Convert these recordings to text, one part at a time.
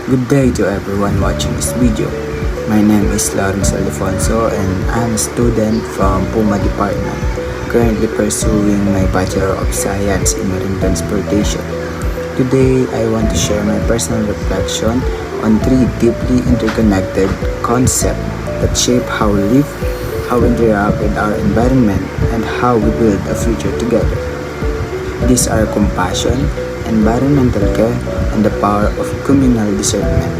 Good day to everyone watching this video. My name is Lawrence Alfonso and I'm a student from Puma Department, currently pursuing my Bachelor of Science in Marine Transportation. Today, I want to share my personal reflection on three deeply interconnected concepts that shape how we live, how we interact with our environment, and how we build a future together. These are compassion, environmental care, and the power of communal discernment.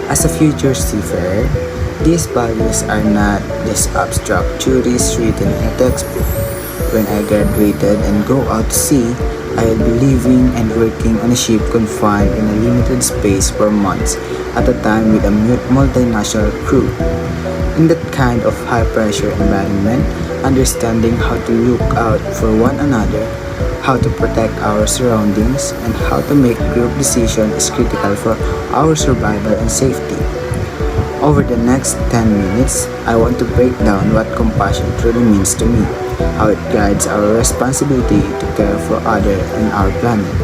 As a future seafarer, these values are not just abstract theories written in a textbook. When I graduated and go out to sea, I'll be living and working on a ship confined in a limited space for months at a time with a multinational crew. In that kind of high-pressure environment, understanding how to look out for one another, how to protect our surroundings, and how to make group decisions is critical for our survival and safety. Over the next 10 minutes, I want to break down what compassion truly means to me, how it guides our responsibility to care for others and our planet,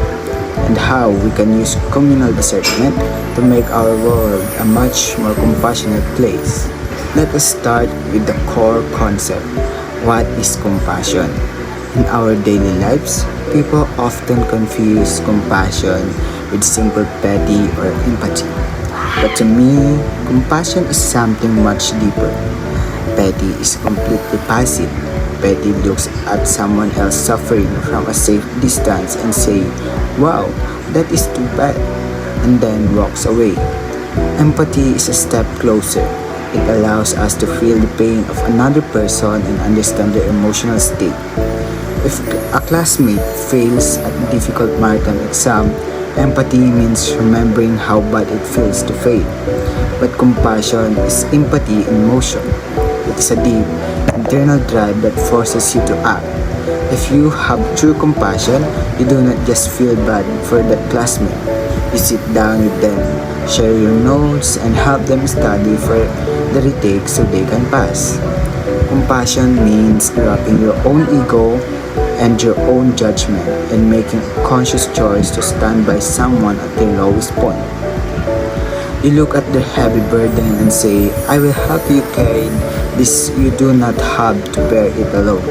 and how we can use communal discernment to make our world a much more compassionate place. Let us start with the core concept. What is compassion? In our daily lives, people often confuse compassion with simple pity or empathy. But to me, compassion is something much deeper. Pity is completely passive. Pity looks at someone else suffering from a safe distance and say, "Wow, that is too bad," and then walks away. Empathy is a step closer. It allows us to feel the pain of another person and understand their emotional state. If a classmate fails at a difficult maritime exam, empathy means remembering how bad it feels to fail. But compassion is empathy in motion. It is a deep, internal drive that forces you to act. If you have true compassion, you do not just feel bad for that classmate. You sit down with them, share your notes, and help them study for the retake so they can pass. Compassion means dropping your own ego and your own judgment and making a conscious choice to stand by someone at their lowest point. You look at their heavy burden and say, "I will help you carry this. You do not have to bear it alone."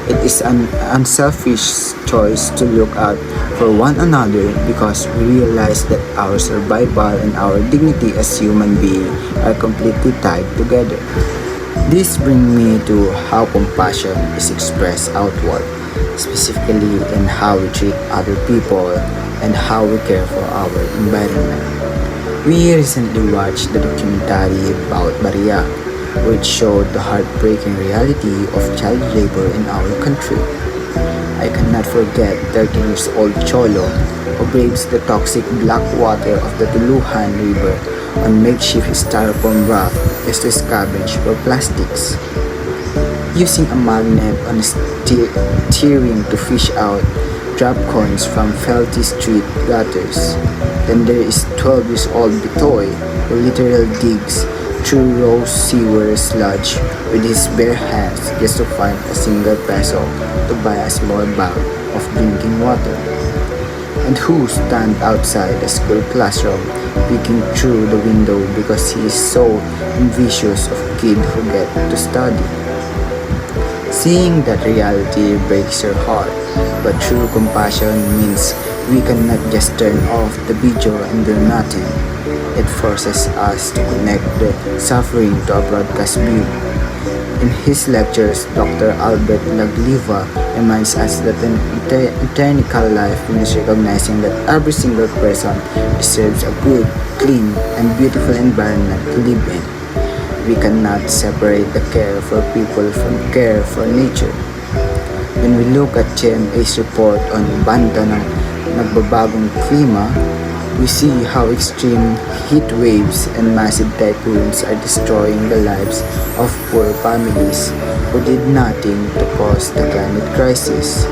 It is an unselfish choice to look out for one another because we realize that our survival and our dignity as human beings are completely tied together. This brings me to how compassion is expressed outward, specifically in how we treat other people and how we care for our environment. We recently watched the documentary about Maria, which showed the heartbreaking reality of child labor in our country. I cannot forget 13 years old Cholo who braves the toxic black water of the Tuluhan River on makeshift styrofoam raft just to scavenge for plastics. Using a magnet on a steering to fish out drop coins from filthy street gutters. Then there is 12 years old Bitoy who literally digs through raw sewer sludge with his bare hands just to find a single peso to buy a small bag of drinking water. And who stand outside a school classroom peeking through the window because he is so envious of kids who get to study. Seeing that reality breaks your heart, but true compassion means we cannot just turn off the video and do nothing. It forces us to connect the suffering to a broadcast view. In his lectures, Dr. Albert Lagliva reminds us that an eternal life means recognizing that every single person deserves a good, clean, and beautiful environment to live in. We cannot separate the care for people from care for nature. When we look at GMA's report on banta ng nagbabagong klima, we see how extreme heat waves and massive typhoons are destroying the lives of poor families who did nothing to cause the climate crisis.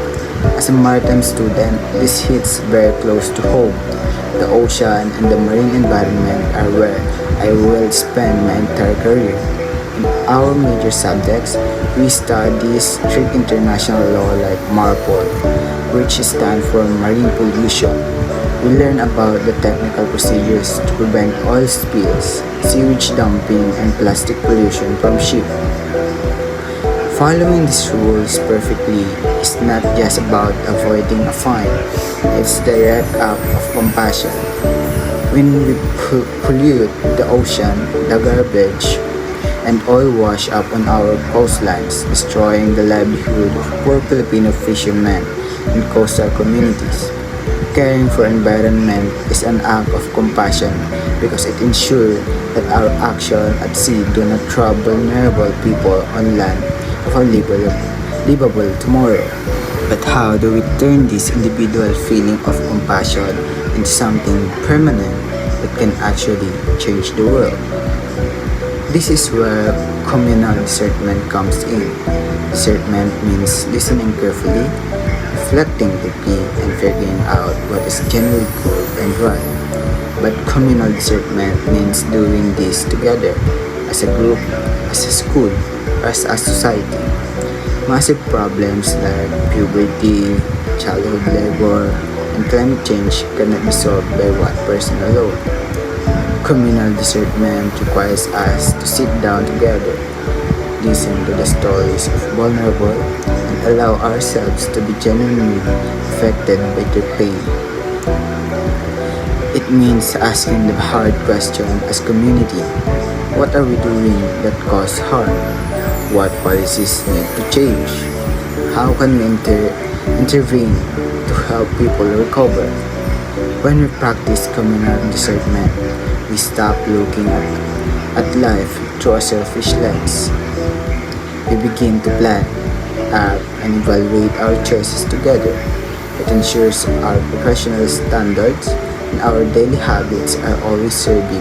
As a maritime student, this hits very close to home. The ocean and the marine environment are where I will spend my entire career. In our major subjects, we study strict international law like MARPOL, which stands for Marine Pollution, We learn about the technical procedures to prevent oil spills, sewage dumping, and plastic pollution from ships. Following these rules perfectly is not just about avoiding a fine, it's the direct act of compassion. When we pollute the ocean, the garbage and oil wash up on our coastlines, destroying the livelihood of poor Filipino fishermen and coastal communities. Caring for environment is an act of compassion because it ensures that our actions at sea do not trouble vulnerable people on land of a livable tomorrow. But how do we turn this individual feeling of compassion into something permanent that can actually change the world? This is where communal discernment comes in. Discernment means listening carefully, reflecting deeply, and figuring out what is genuinely good and right. But communal discernment means doing this together, as a group, as a school, or as a society. Massive problems like puberty, childhood labor, and climate change cannot be solved by one person alone. Communal discernment requires us to sit down together, listen to the stories of vulnerable, and allow ourselves to be genuinely affected by their pain. It means asking the hard question as community. What are we doing that cause harm? What policies need to change? How can we intervene to help people recover? When we practice communal discernment, we stop looking at life through a selfish lens. We begin to plan, act, and evaluate our choices together. It ensures our professional standards and our daily habits are always serving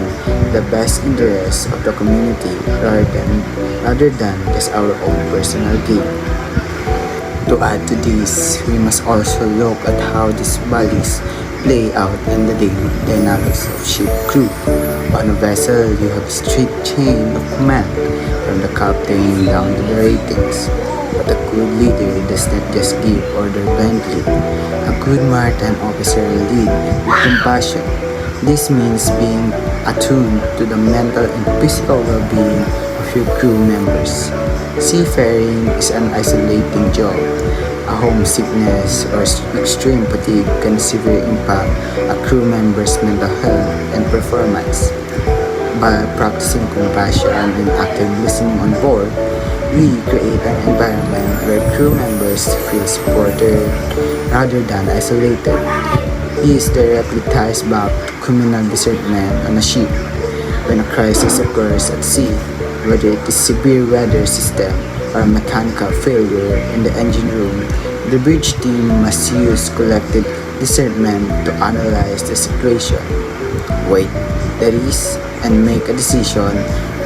the best interests of the community rather than just our own personal gain. To add to this, we must also look at how these values play out in the daily dynamics of ship crew. On a vessel, you have a strict chain of command from the captain down to the ratings. But a good leader does not just give order blindly. A good maritime officer will lead with compassion. This means being attuned to the mental and physical well-being of your crew members. Seafaring is an isolating job. A homesickness or extreme fatigue can severely impact a crew member's mental health and performance. By practicing compassion and active listening on board, we create an environment where crew members feel supported rather than isolated. This directly ties back to communal discernment on a ship. When a crisis occurs at sea, whether it is severe weather system or a mechanical failure in the engine room, the bridge team must use collective discernment to analyze the situation, weigh the risk, and make a decision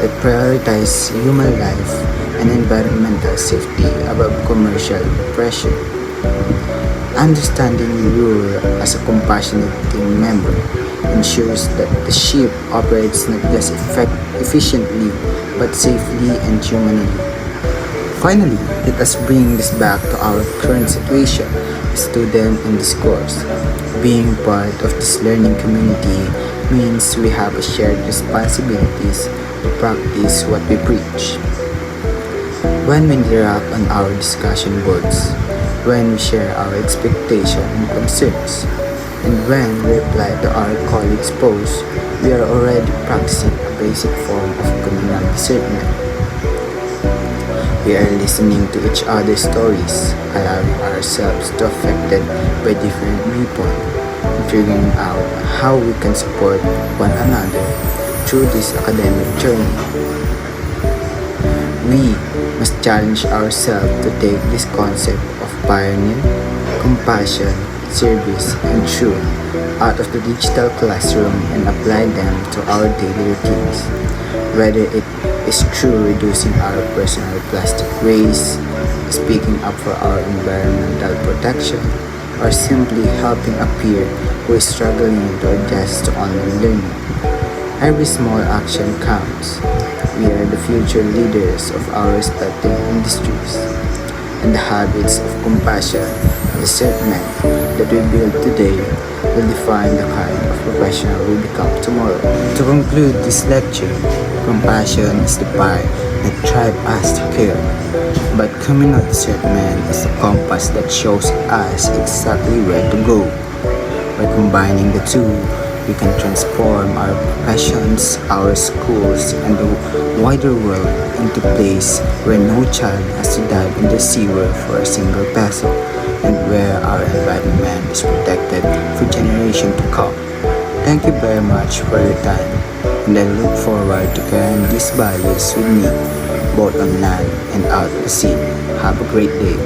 that prioritizes human life and environmental safety above commercial pressure. Understanding your role as a compassionate team member ensures that the ship operates not just efficiently but safely and humanely. Finally, let us bring this back to our current situation, student in this course. Being part of this learning community means we have a shared responsibilities to practice what we preach. When we interact on our discussion boards, when we share our expectations and concerns, and when we reply to our colleagues' posts, we are already practicing a basic form of communal discernment. We are listening to each other's stories, allowing ourselves to be affected by different viewpoints, and figuring out how we can support one another through this academic journey. We must challenge ourselves to take this concept of pioneer, compassion, service, and truth out of the digital classroom and apply them to our daily routines. Whether it is through reducing our personal plastic waste, speaking up for our environmental protection, or simply helping a peer who is struggling to adjust to online learning. Every small action counts. We are the future leaders of our respective industries, and the habits of compassion discernment that we build today will define the kind of professional we become tomorrow. To conclude this lecture, compassion is the fire that drives us to care, but communal discernment is the compass that shows us exactly where to go. By combining the two, we can transform our professions, our schools, and the wider world into a place where no child has to dive in the sewer for a single peso, and where our environment is protected for generations to come. Thank you very much for your time, and I look forward to carrying these values with me, both on land and out at sea. Have a great day.